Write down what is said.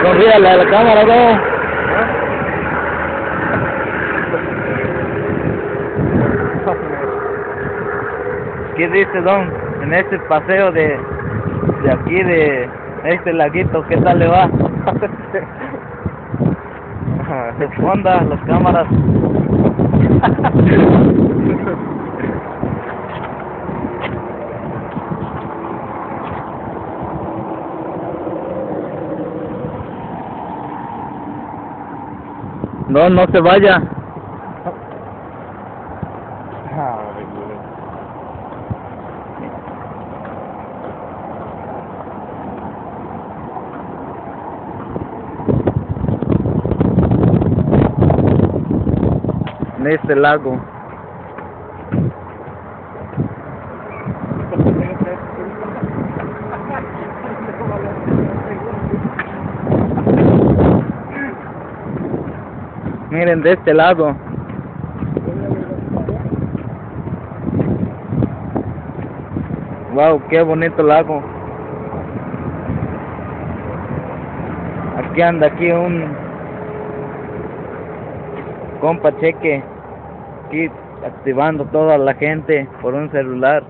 Sonríale a la cámara, ¿no? ¿Qué dice, don? En este paseo de aquí, de este laguito, ¿qué tal le va? Responda las cámaras. No, no se vaya. En este lago. Miren de este lado. Wow, qué bonito lago. Aquí anda un compa Cheque, aquí activando toda la gente por un celular.